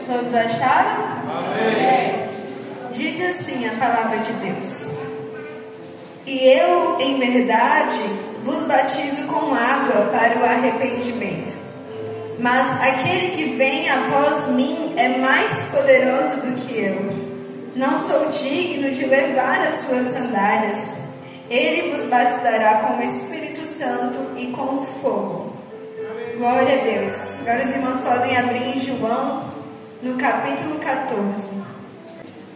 Todos acharam? Amém. Diz assim a palavra de Deus: E eu, em verdade, vos batizo com água para o arrependimento. Mas aquele que vem após mim é mais poderoso do que eu. Não sou digno de levar as suas sandálias. Ele vos batizará com o Espírito Santo e com fogo. Glória a Deus. Agora os irmãos podem abrir em João, no capítulo 14.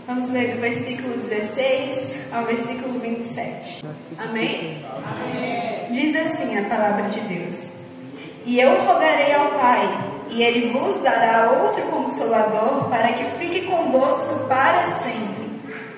Vamos ler do versículo 16 ao versículo 27. Amém? Amém. Diz assim a palavra de Deus: E eu rogarei ao Pai, e Ele vos dará outro Consolador, para que fique convosco para sempre.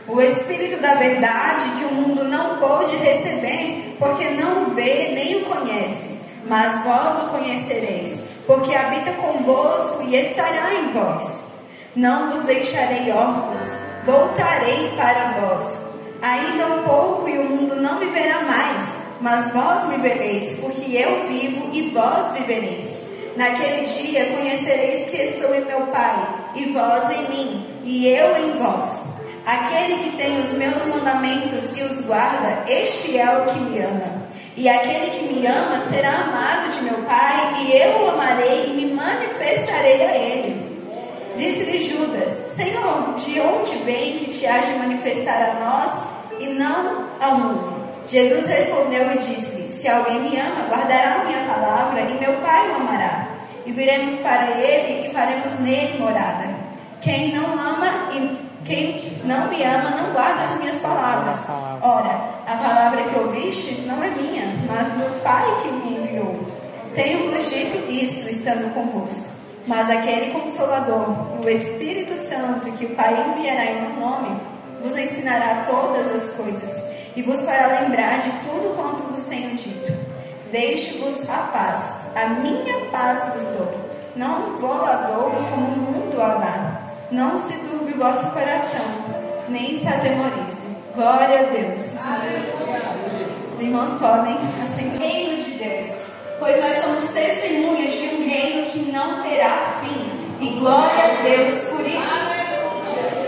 O Espírito da verdade, que o mundo não pôde receber, porque não o vê nem o conhece. Mas vós o conhecereis, porque habita convosco e estará em vós. Não vos deixarei órfãos, voltarei para vós. Ainda um pouco e o mundo não me verá mais, mas vós me vereis, porque eu vivo e vós vivereis. Naquele dia conhecereis que estou em meu Pai, e vós em mim, e eu em vós. Aquele que tem os meus mandamentos e os guarda, este é o que me ama. E aquele que me ama será amado de meu Pai, e eu o amarei e me manifestarei a ele. Disse-lhe Judas: Senhor, de onde vem que te hás de manifestar a nós e não ao mundo? Jesus respondeu e disse-lhe: Se alguém me ama, guardará a minha palavra, e meu Pai o amará. E viremos para ele e faremos nele morada. Quem não me ama não guarda as minhas palavras. Ora, a palavra que ouvistes não é minha, mas do Pai que me enviou. Tenho-vos dito isso estando convosco. Mas aquele Consolador, o Espírito Santo, que o Pai enviará em meu nome, vos ensinará todas as coisas, e vos fará lembrar de tudo quanto vos tenho dito. Deixo-vos a paz, a minha paz vos dou. Não vou a dou como o mundo a dá. Não se turbe o vosso coração, nem se atemorize. Glória a Deus. Os irmãos podem acender o reino de Deus, pois nós somos testemunhas de um reino que não terá fim. E glória a Deus por isso.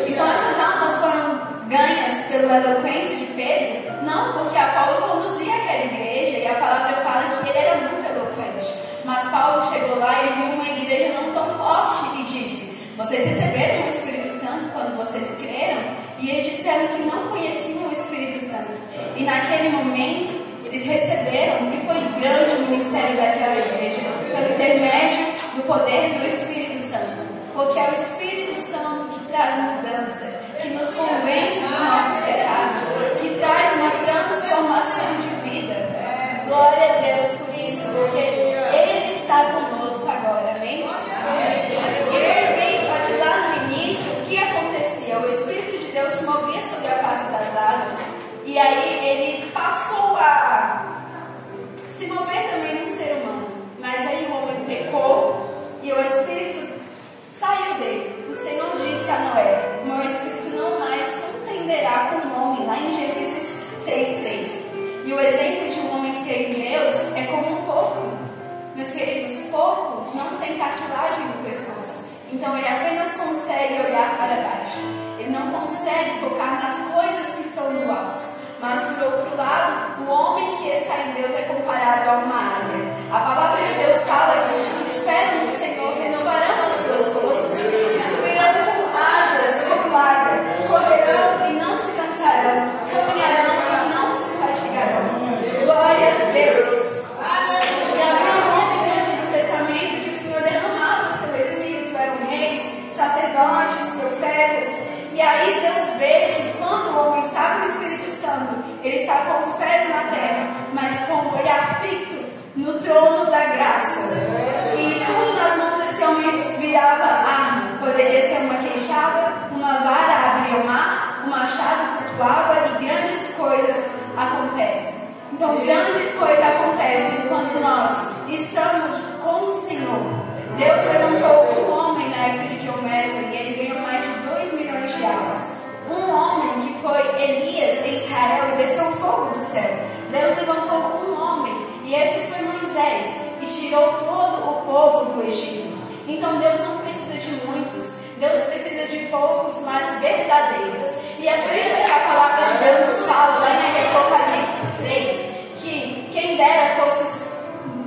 Então essas almas foram ganhas pela eloquência de Pedro, não porque a Paulo conduzia aquela igreja, e a palavra fala que ele era muito eloquente. Mas Paulo chegou lá e viu uma igreja não tão forte e disse: Vocês receberam o Espírito Santo quando vocês creram? E eles disseram que não conheciam o Espírito Santo. E naquele momento eles receberam, e foi grande o ministério daquela igreja, pelo intermédio do poder do Espírito Santo. Porque é o Espírito Santo que traz mudança, que nos convence dos nossos pecados, que traz uma transformação de vida. Glória a Deus por isso, porque Ele está conosco agora, amém? E bem, só que lá no início, o que acontecia? O Espírito de Deus se movia sobre a face das águas, e aí ele passou a se mover também num ser humano. Mas aí o homem pecou e o Espírito saiu dele. O Senhor disse a Noé: Meu Espírito não mais contenderá com o homem, lá em Gênesis 6:3. E o exemplo de um homem sem Deus é como um porco. Meus queridos, porco não tem cartilagem no pescoço, então ele apenas consegue olhar para baixo. Ele não consegue focar nas coisas que são do alto. Mas, por outro lado, o homem que está em Deus é comparado a uma águia. A palavra de Deus fala que os que esperam no Senhor renovarão as suas forças e subirão com asas como águia, correrão e não se cansarão, caminharão e não se fatigarão. Glória a Deus. E havia homens no Antigo Testamento que o Senhor derramava o seu Espírito, eram reis, sacerdotes, profetas. E aí Deus vê que quando o homem está com o Espírito Santo, ele está com os pés na terra, mas com o olhar fixo no trono da graça. E tudo nas mãos desse homem virava arma. Poderia ser uma queixada, uma vara abria o mar, um machado flutuava e grandes coisas acontecem. Então grandes coisas acontecem quando nós estamos com o Senhor. Deus levantou um homem na época de John Wesley e ele ganhou mais de 2 milhões de almas. Um homem que foi Elias em Israel e desceu fogo do céu. Deus levantou um homem e esse foi Moisés e tirou todo o povo do Egito. Então Deus não precisa de muitos. precisa de poucos, mas verdadeiros. E é por isso que a palavra de Deus nos fala lá em Apocalipse 3, que quem dera fosses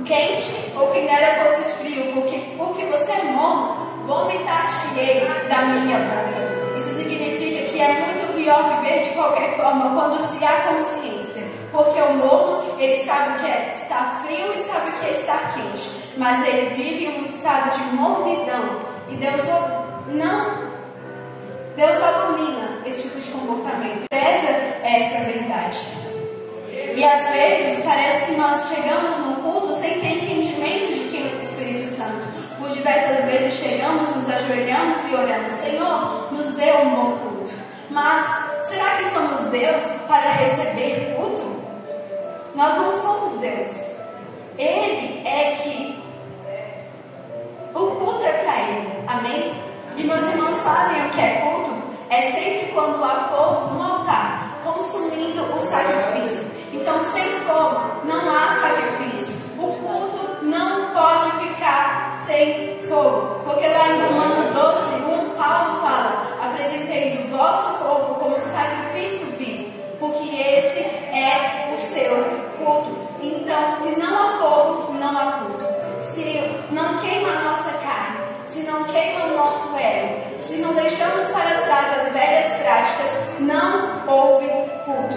quente ou quem dera fosses frio, porque você é morno, vomitar-te-ei da minha boca. Isso significa que é muito pior viver de qualquer forma quando se há consciência, porque o morno, ele sabe o que é estar frio e sabe o que é estar quente, mas ele vive em um estado de mornidão, e Deus abomina esse tipo de comportamento, preza essa verdade. E às vezes parece que nós chegamos no culto sem ter entendimento de quem é o Espírito Santo. Por diversas vezes chegamos, nos ajoelhamos e oramos: Senhor, nos dê um bom culto. Mas será que somos Deus para receber culto? Nós não somos Deus. Ele é que o culto é para Ele. Amém? E meus irmãos sabem o que é culto? É sempre quando há fogo no altar, consumindo o sacrifício. Então, sem fogo não há sacrifício. O culto não pode ficar sem fogo. Porque lá em Romanos 12:1, Paulo fala: apresenteis o vosso corpo como um sacrifício vivo, porque esse é o seu culto. Então, se não há fogo, não há culto. Se não queima a nossa carne, se não queima o nosso ego, se não deixamos para trás as velhas práticas, não houve culto.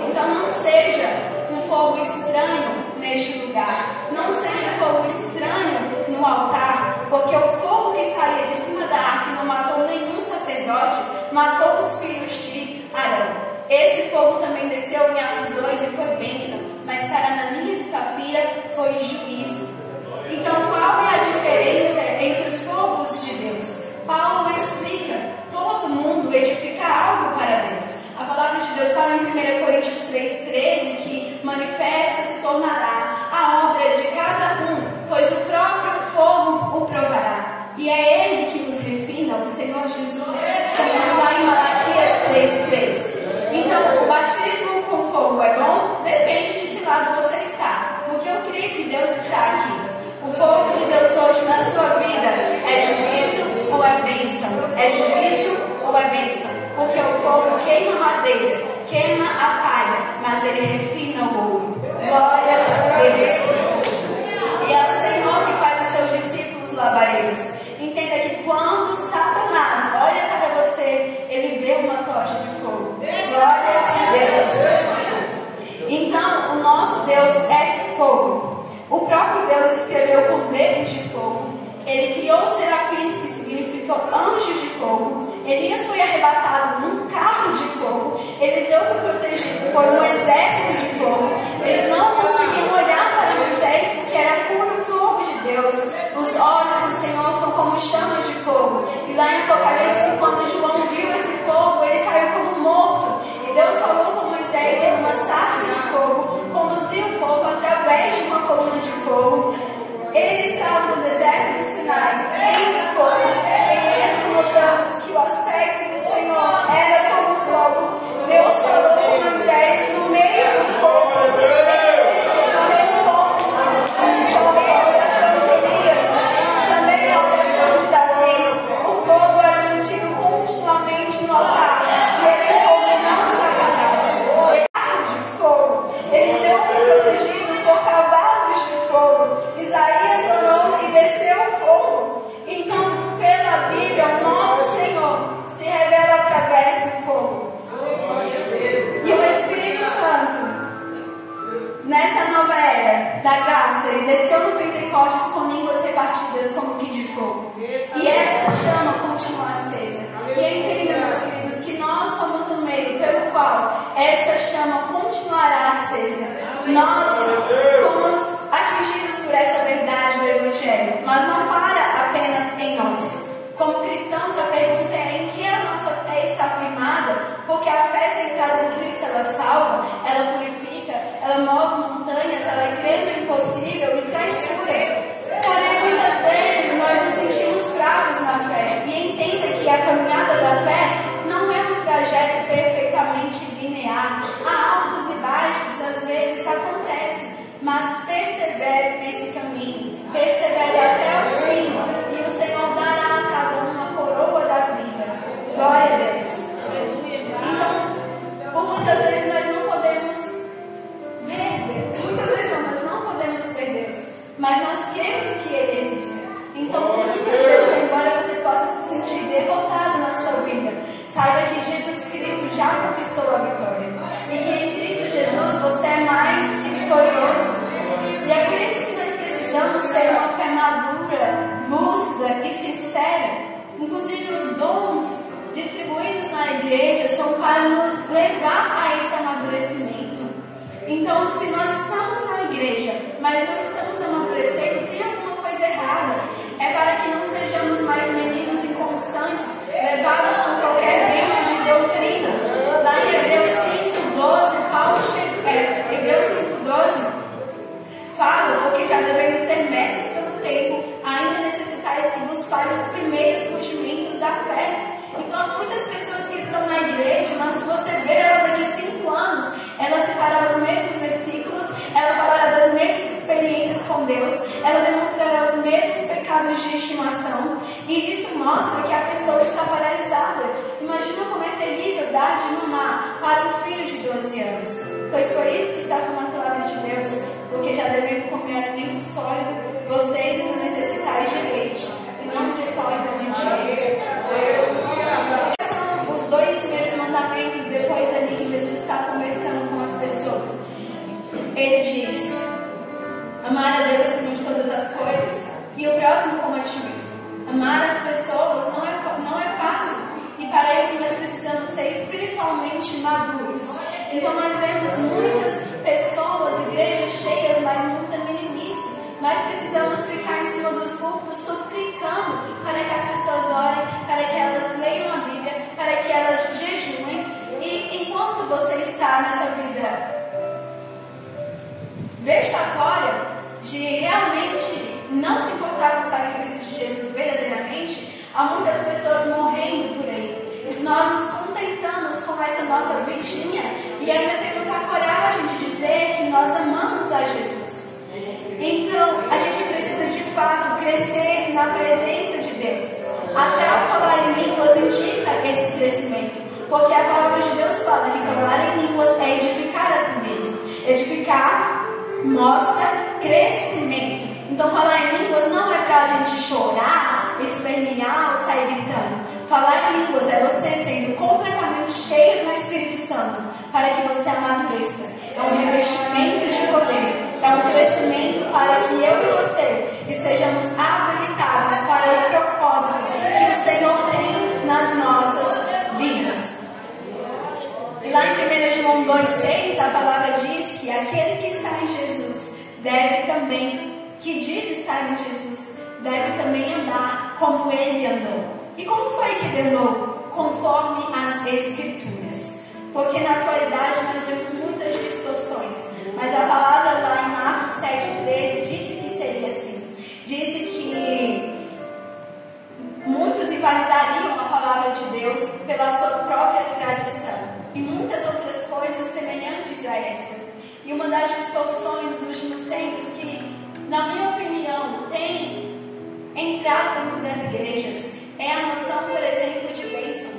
Então não seja um fogo estranho neste lugar, não seja um fogo estranho no altar, porque o fogo que saía de cima da arca não matou nenhum sacerdote, matou os filhos de Arão. Esse fogo também desceu em Atos 2 e foi bênção, mas para Ananias e Safira foi juízo. Então qual é a diferença entre os fogos de Deus? Paulo explica: todo mundo edifica algo para Deus. A palavra de Deus fala em 1 Coríntios 3:13 que manifesta se tornará a obra de cada um, pois o próprio fogo o provará. E é Ele que nos refina, o Senhor Jesus, como diz lá em Malaquias 3:3. Então, o batismo com fogo é bom? Depende de que lado você está, porque eu creio que Deus está aqui. O fogo de Deus hoje na sua vida é juízo ou é bênção? É juízo ou é bênção? Porque o fogo queima a madeira, queima a palha, mas ele refina o ouro. Glória a Deus. E é o Senhor que faz os seus discípulos labaredos. Entenda que quando Satanás olha para você, ele vê uma tocha de fogo. Glória a Deus. Então, o nosso Deus é fogo. O próprio Deus escreveu com dedos de fogo. Ele criou serafins, que significam anjos de fogo. Elias foi arrebatado num carro de fogo. Eliseu foi protegido por um exército de fogo. Eles não conseguiam olhar para Moisés porque era puro fogo de Deus. Os olhos do Senhor são como chamas de fogo. E lá em Apocalipse, quando João viu esse fogo, ele caiu como morto. E Deus falou com Moisés em uma sarça de fogo, conduziu o povo através de uma coluna de fogo. Ele estava no deserto do Sinai, em fogo. Em Êxodo notamos que o aspecto do Senhor era como fogo. Deus falou com Moisés no meio do fogo. Ele responde a oração de Elias, também a oração de Davi. O fogo era mantido continuamente no altar, e esse fogo não se apagava. De fogo. Eliseu foi protegido por cavalos de fogo. Isaías orou e desceu fogo. Então, pela Bíblia, o nosso Senhor se revela através do fogo. E o Espírito Santo, nessa nova era da graça, ele desceu no Pentecostes com línguas repartidas como que de fogo. E essa chama continua acesa. E entenda, meus queridos, que nós somos o meio pelo qual essa chama continuará acesa. Nós fomos atingidos por essa verdade do Evangelho, mas não para apenas em nós. Como cristãos, a pergunta é: em que a nossa fé está firmada? Porque a fé centrada em Cristo, ela salva, ela purifica, ela move montanhas, ela crê no impossível e traz cura. Porém, muitas vezes nós nos sentimos fracos na fé. E entenda que a caminhada da fé não é um trajeto perfeitamente linear. Há altos e baixos, às vezes acontece, mas persevere nesse caminho, persevere até o fim, e o Senhor dará a cada um a coroa da vida. sincera, inclusive os dons distribuídos na igreja são para nos levar a esse amadurecimento. Então, se nós estamos na igreja, mas não estamos amadurecendo, tem alguma coisa errada. É para que não sejamos mais meninos inconstantes, levados por qualquer vento de doutrina. Lá em Hebreus 5:12, Hebreus 5:12 fala: porque já devemos ser mestres pelo tempo, ainda necessitais que vos fale os primeiros rudimentos da fé. Então, muitas pessoas que estão na igreja, mas se você ver ela daqui 5 anos, ela citará os mesmos versículos, ela falará das mesmas experiências com Deus, ela demonstrará os mesmos pecados de estimação, e isso mostra que a pessoa está paralisada. Imagina como é terrível dar de mamar para um filho de 12 anos, pois foi isso que está com a palavra de Deus, porque já devendo comer alimento sólido, vocês ainda necessitais de leite, e não de sólido leite. São os 2 primeiros mandamentos depois ali que Jesus está conversando com as pessoas. Ele diz: amar a Deus acima de todas as coisas, e o próximo como a ti mesmo. Amar as pessoas não é fácil, e para isso nós precisamos ser espiritualmente maduros. Então nós vemos muitas pessoas, igrejas cheias, mas muita meninice. Nós precisamos ficar em cima dos púlpitos suplicando para que as pessoas orem, para que elas leiam a Bíblia, para que elas jejuem. E enquanto você está nessa vida vexatória de realmente não se importar com o sacrifício de Jesus verdadeiramente, há muitas pessoas morrendo por aí. E nós nos contentamos com essa nossa vidinha e ainda temos a coragem de dizer que nós amamos a Jesus. Então, a gente precisa de fato crescer na presença de Deus. Até o falar em línguas indica esse crescimento, porque a palavra de Deus fala que falar em línguas é edificar a si mesmo. Edificar mostra crescimento. Então, falar em línguas não é para a gente chorar, espernear ou sair gritando. Falar em línguas é você sendo completamente cheio do Espírito Santo, para que você amadureça. É um revestimento de poder. É um crescimento para que eu e você estejamos habilitados para o propósito que o Senhor tem nas nossas vidas. E lá em 1 João 2,6, a palavra diz que aquele que está em Jesus deve também, que diz estar em Jesus, deve também andar como ele andou. E como foi que ele andou? Conforme as Escrituras. Porque na atualidade nós vemos muitas distorções, mas a palavra lá em Marcos 7,13 disse que seria assim. Disse que muitos invalidariam a palavra de Deus pela sua própria tradição e muitas outras coisas semelhantes a essa. E uma das distorções dos últimos tempos que, na minha opinião, tem entrado dentro das igrejas é a noção, por exemplo, de bênção.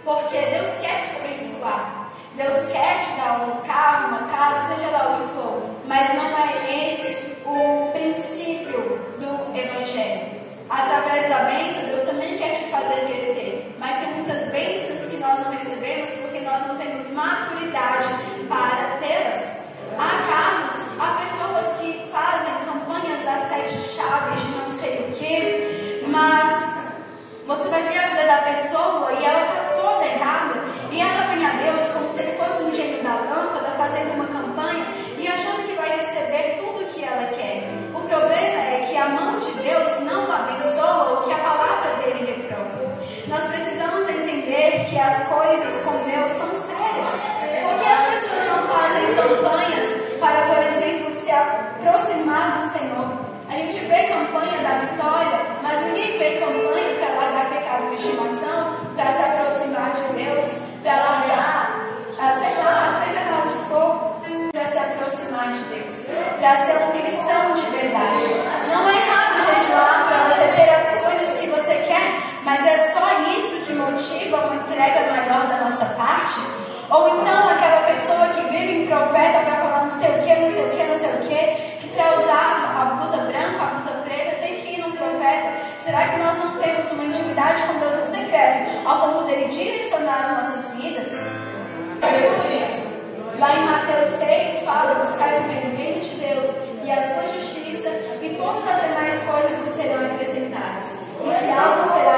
Porque Deus quer te abençoar. Deus quer te dar um carro, uma casa, seja lá o que for, mas não é esse o princípio do Evangelho. Através da bênção, Deus também quer te fazer crescer, mas tem muitas bênçãos que nós não recebemos porque nós não temos maturidade para tê-las. Há casos, há pessoas que fazem campanhas das 7 chaves de não sei o que, mas você vai ver a vida da pessoa e ela está toda errada. E ela vem a Deus como se ele fosse um gênio da lâmpada, fazendo uma campanha e achando que vai receber tudo o que ela quer. O problema é que a mão de Deus não abençoa o que a palavra dele reprova. Nós precisamos entender que as coisas com Deus são sérias. Porque as pessoas não fazem campanhas para, por exemplo, se aproximar do Senhor. A gente vê campanha da vitória, mas ninguém vê campanha para largar pecado de estimação, para se aproximar de Deus, para largar, sei lá, seja lá o que for, para se aproximar de Deus, para ser um cristão de verdade. Não é errado jejuar para você ter as coisas que você quer, mas é só isso que motiva uma entrega maior da nossa parte? Ou então aquela pessoa que vive em profeta para falar não sei o que, não sei o que, não sei o que, que para usar a blusa branca, a blusa preta, tem que ir num profeta. Será que nós não temos uma intimidade com Deus no secreto, ao ponto dele direcionar as nossas vidas? Deus por isso. Lá em Mateus 6 fala: buscar primeiro o reino de Deus e a sua justiça, e todas as demais coisas vos serão acrescentadas. E se algo será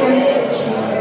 objetivo.